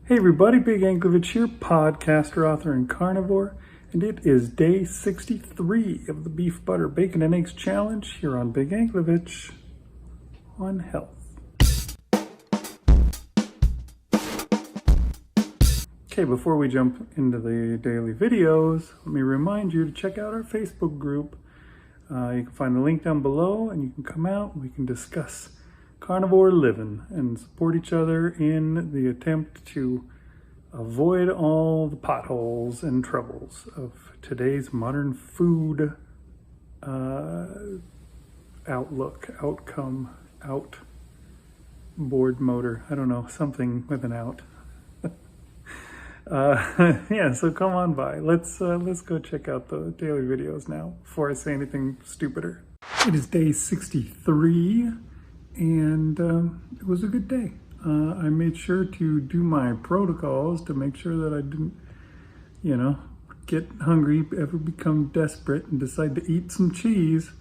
Hey everybody, Big Anklevich here, podcaster, author, and carnivore, and it is day 63 of the Beef Butter Bacon and Eggs Challenge here on Big Anklevich on health. Okay, before we jump into the daily videos, let me remind you to check out our Facebook group. You can find the link down below, and you can come out and we can discuss carnivore living and support each other in the attempt to avoid all the potholes and troubles of today's modern food outboard motor. I don't know, something with an out. Yeah, so come on by. Let's go check out the daily videos now before I say anything stupider. It is day 63. And it was a good day. I made sure to do my protocols to make sure that I didn't, get hungry, ever become desperate and decide to eat some cheese.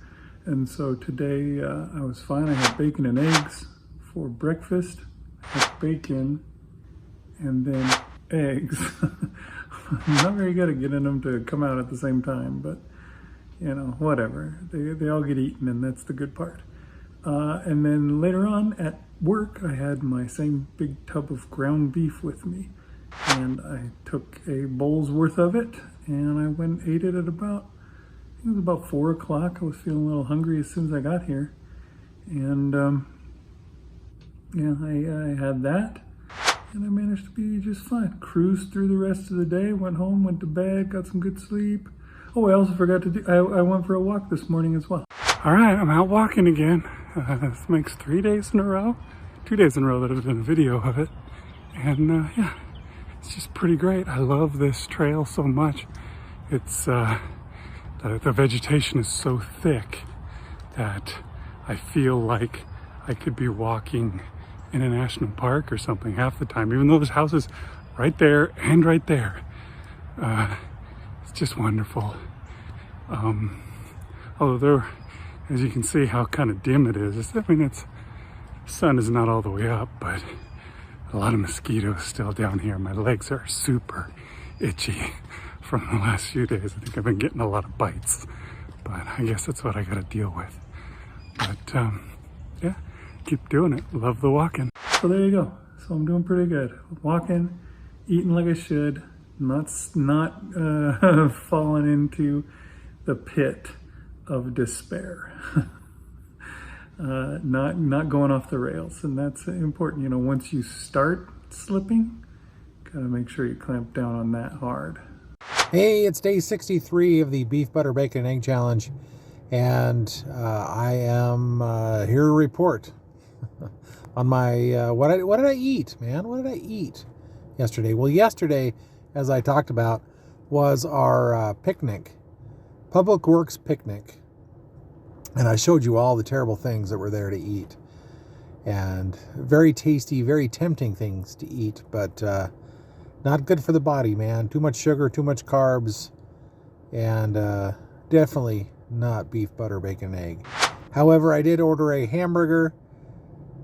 And so today I was fine. I had bacon and eggs for breakfast. I had bacon and then eggs. I'm not very good at getting them to come out at the same time, but whatever. They all get eaten, and that's the good part. And then later on at work, I had my same big tub of ground beef with me. And I took a bowl's worth of it, and I went and ate it at about 4 o'clock. I was feeling a little hungry as soon as I got here. And I had that, and I managed to be just fine. Cruised through the rest of the day, went home, went to bed, got some good sleep. Oh, I also forgot to I went for a walk this morning as well. All right, I'm out walking again. This makes 3 days in a row. 2 days in a row that I've done a video of it. And yeah, it's just pretty great. I love this trail so much. It's, the vegetation is so thick that I feel like I could be walking in a national park or something half the time, even though there's houses right there and right there. It's just wonderful. Although as you can see how kind of dim it is. Sun is not all the way up, but a lot of mosquitoes still down here. My legs are super itchy from the last few days. I think I've been getting a lot of bites, but I guess that's what I gotta deal with. But yeah, keep doing it. Love the walking. So there you go. So I'm doing pretty good. Walking, eating like I should, not falling into the pit of despair. Not going off the rails, and that's important. Once you start slipping, gotta make sure you clamp down on that hard. Hey, it's day 63 of the Beef Butter Bacon and Egg Challenge, and I am here to report on my what did I eat, man? What did I eat yesterday? Well, yesterday, as I talked about, was our picnic. Public Works picnic, and I showed you all the terrible things that were there to eat, and very tasty, very tempting things to eat, but not good for the body, man. Too much sugar, too much carbs, and definitely not beef, butter, bacon, and egg. However, I did order a hamburger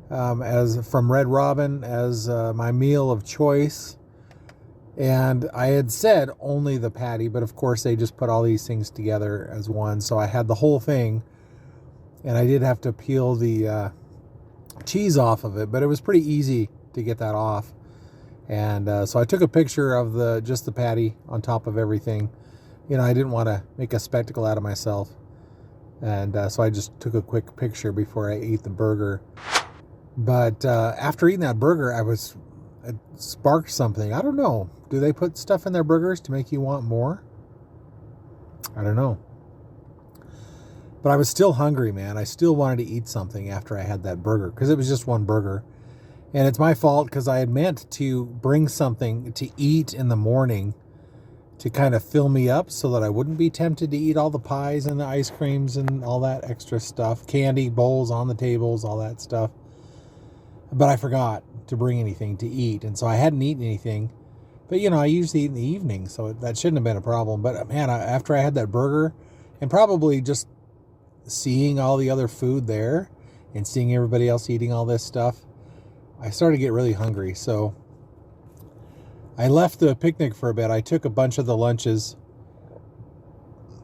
from Red Robin as my meal of choice. And I had said only the patty, but of course they just put all these things together as one. So I had the whole thing, and I did have to peel the cheese off of it, but it was pretty easy to get that off. And so I took a picture of just the patty on top of everything. I didn't want to make a spectacle out of myself. And so I just took a quick picture before I ate the burger. But after eating that burger, it sparked something. I don't know. Do they put stuff in their burgers to make you want more? I don't know. But I was still hungry, man. I still wanted to eat something after I had that burger, because it was just one burger. And it's my fault, because I had meant to bring something to eat in the morning to kind of fill me up so that I wouldn't be tempted to eat all the pies and the ice creams and all that extra stuff. Candy, bowls on the tables, all that stuff. But I forgot to bring anything to eat, and so I hadn't eaten anything. But I usually eat in the evening, so that shouldn't have been a problem. But man, after I had that burger, and probably just seeing all the other food there and seeing everybody else eating all this stuff, I started to get really hungry. So I left the picnic for a bit. I took a bunch of the lunches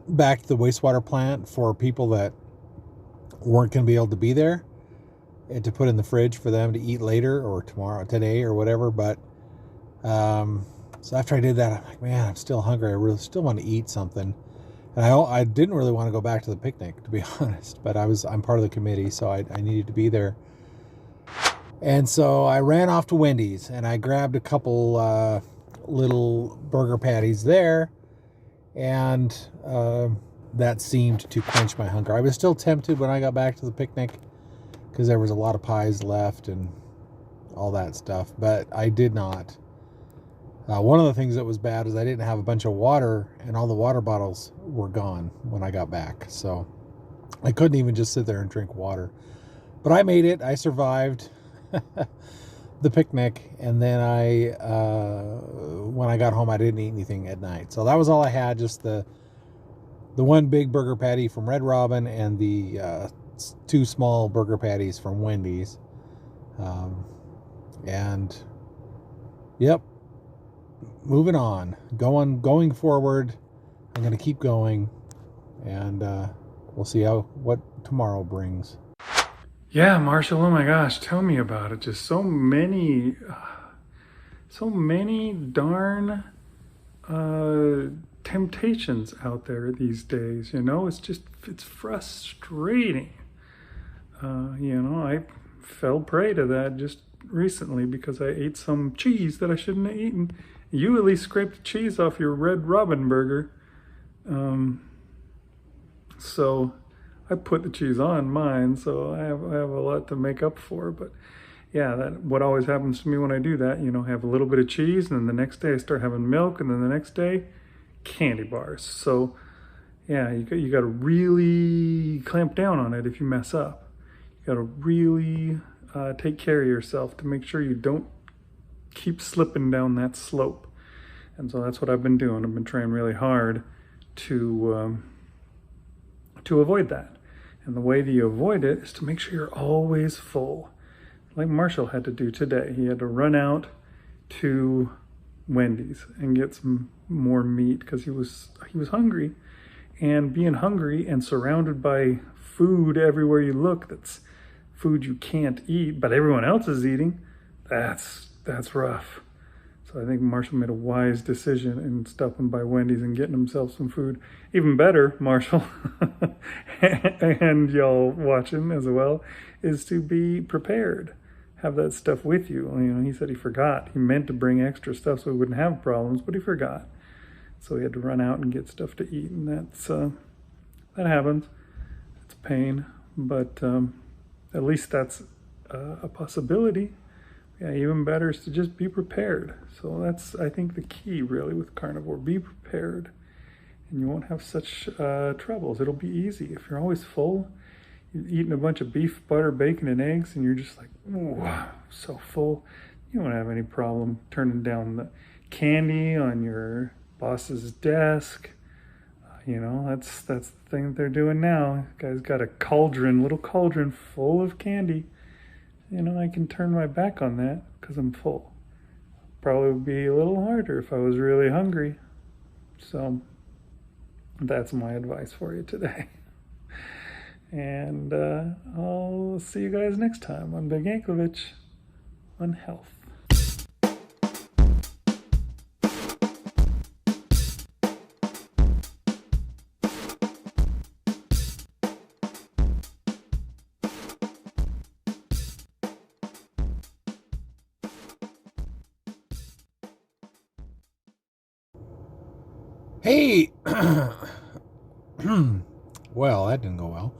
back to the wastewater plant for people that weren't going to be able to be there, and to put in the fridge for them to eat later or tomorrow, today or whatever. But so after I did that, I'm like, man, I'm still hungry. I really still want to eat something. And I didn't really want to go back to the picnic, to be honest, but I'm part of the committee, so I needed to be there. And so I ran off to Wendy's and I grabbed a couple little burger patties there, and that seemed to quench my hunger. I was still tempted when I got back to the picnic because there was a lot of pies left and all that stuff, but I did not. One of the things that was bad is I didn't have a bunch of water, and all the water bottles were gone when I got back. So I couldn't even just sit there and drink water. But I made it. I survived the picnic. And then when I got home, I didn't eat anything at night. So that was all I had, just the one big burger patty from Red Robin and the 2 small burger patties from Wendy's. And yep. Moving on, going forward. I'm going to keep going, and we'll see what tomorrow brings. Yeah, Marshall, oh my gosh, tell me about it. Just so many darn temptations out there these days, it's frustrating. I fell prey to that just recently because I ate some cheese that I shouldn't have eaten. You at least scraped the cheese off your Red Robin burger. So I put the cheese on mine, so I have a lot to make up for. But yeah, what always happens to me when I do that, I have a little bit of cheese, and then the next day I start having milk, and then the next day, candy bars. So yeah, you got to really clamp down on it if you mess up. You got to really take care of yourself to make sure you don't keep slipping down that slope. And so that's what I've been doing. I've been trying really hard to avoid that. And the way that you avoid it is to make sure you're always full. Like Marshall had to do today. He had to run out to Wendy's and get some more meat because he was hungry. And being hungry and surrounded by food everywhere you look, that's food you can't eat, but everyone else is eating, that's rough. So I think Marshall made a wise decision in stopping by Wendy's and getting himself some food. Even better, Marshall, and y'all watching as well, is to be prepared. Have that stuff with you. He said he forgot. He meant to bring extra stuff so he wouldn't have problems, but he forgot. So he had to run out and get stuff to eat, and that happens. It's pain, but at least that's a possibility. Yeah, even better is to just be prepared. So that's, I think, the key really with carnivore. Be prepared, and you won't have such troubles. It'll be easy. If you're always full, you're eating a bunch of beef, butter, bacon, and eggs, and you're just like, ooh, so full, you won't have any problem turning down the candy on your boss's desk. That's the thing that they're doing now. Guy's got a little cauldron full of candy. I can turn my back on that because I'm full. Probably would be a little harder if I was really hungry. So that's my advice for you today. And I'll see you guys next time on Big Yankovic on health. Hey, well, that didn't go well.